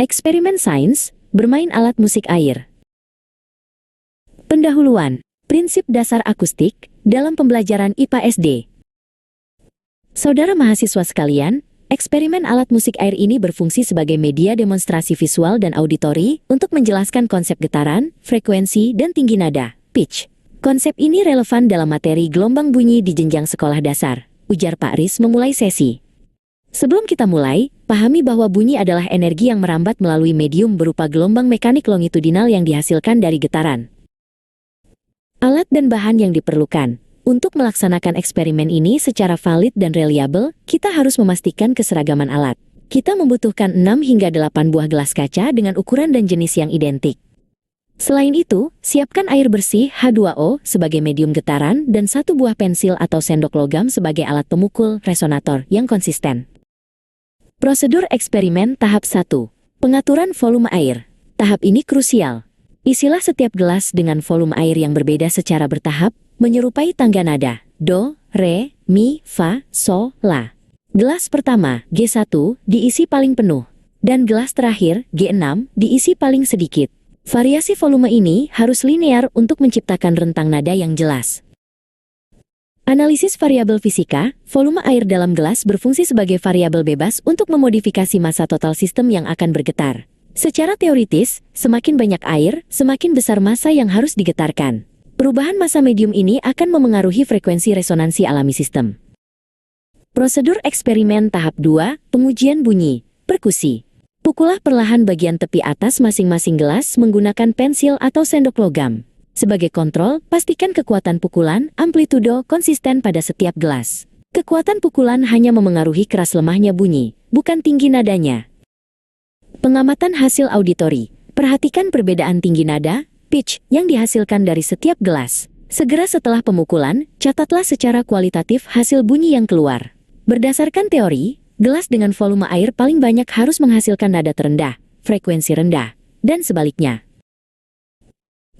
Eksperimen sains, bermain alat musik air. Pendahuluan, prinsip dasar akustik, dalam pembelajaran IPA SD. Saudara mahasiswa sekalian, eksperimen alat musik air ini berfungsi sebagai media demonstrasi visual dan auditori untuk menjelaskan konsep getaran, frekuensi, dan tinggi nada, pitch. Konsep ini relevan dalam materi gelombang bunyi di jenjang sekolah dasar, ujar Pak Riz memulai sesi. Sebelum kita mulai, pahami bahwa bunyi adalah energi yang merambat melalui medium berupa gelombang mekanik longitudinal yang dihasilkan dari getaran. Alat dan bahan yang diperlukan. Untuk melaksanakan eksperimen ini secara valid dan reliabel, kita harus memastikan keseragaman alat. Kita membutuhkan 6 hingga 8 buah gelas kaca dengan ukuran dan jenis yang identik. Selain itu, siapkan air bersih H2O sebagai medium getaran dan 1 buah pensil atau sendok logam sebagai alat pemukul resonator yang konsisten. Prosedur eksperimen tahap 1. Pengaturan volume air. Tahap ini krusial. Isilah setiap gelas dengan volume air yang berbeda secara bertahap, menyerupai tangga nada, do, re, mi, fa, sol, la. Gelas pertama, G1, diisi paling penuh. Dan gelas terakhir, G6, diisi paling sedikit. Variasi volume ini harus linear untuk menciptakan rentang nada yang jelas. Analisis variabel fisika, volume air dalam gelas berfungsi sebagai variabel bebas untuk memodifikasi massa total sistem yang akan bergetar. Secara teoritis, semakin banyak air, semakin besar massa yang harus digetarkan. Perubahan massa medium ini akan memengaruhi frekuensi resonansi alami sistem. Prosedur eksperimen tahap 2, pengujian bunyi, perkusi. Pukullah perlahan bagian tepi atas masing-masing gelas menggunakan pensil atau sendok logam. Sebagai kontrol, pastikan kekuatan pukulan, amplitudo, konsisten pada setiap gelas. Kekuatan pukulan hanya memengaruhi keras lemahnya bunyi, bukan tinggi nadanya. Pengamatan hasil auditori. Perhatikan perbedaan tinggi nada, pitch, yang dihasilkan dari setiap gelas. Segera setelah pemukulan, catatlah secara kualitatif hasil bunyi yang keluar. Berdasarkan teori, gelas dengan volume air paling banyak harus menghasilkan nada terendah, frekuensi rendah, dan sebaliknya.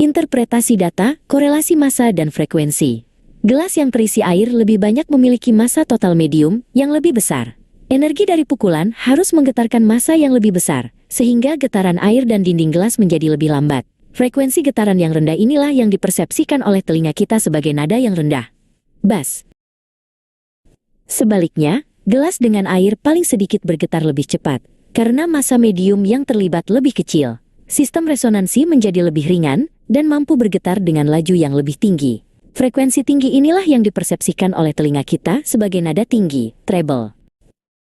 Interpretasi data, korelasi massa dan frekuensi. Gelas yang terisi air lebih banyak memiliki massa total medium yang lebih besar. Energi dari pukulan harus menggetarkan massa yang lebih besar, sehingga getaran air dan dinding gelas menjadi lebih lambat. Frekuensi getaran yang rendah inilah yang dipersepsikan oleh telinga kita sebagai nada yang rendah. Bass. Sebaliknya, gelas dengan air paling sedikit bergetar lebih cepat, karena massa medium yang terlibat lebih kecil. Sistem resonansi menjadi lebih ringan, dan mampu bergetar dengan laju yang lebih tinggi. Frekuensi tinggi inilah yang dipersepsikan oleh telinga kita sebagai nada tinggi, treble.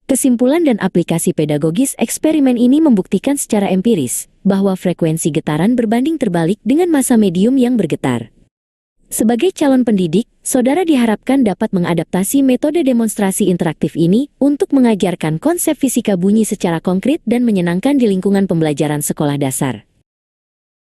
Kesimpulan dan aplikasi pedagogis eksperimen ini membuktikan secara empiris bahwa frekuensi getaran berbanding terbalik dengan massa medium yang bergetar. Sebagai calon pendidik, saudara diharapkan dapat mengadaptasi metode demonstrasi interaktif ini untuk mengajarkan konsep fisika bunyi secara konkret dan menyenangkan di lingkungan pembelajaran sekolah dasar.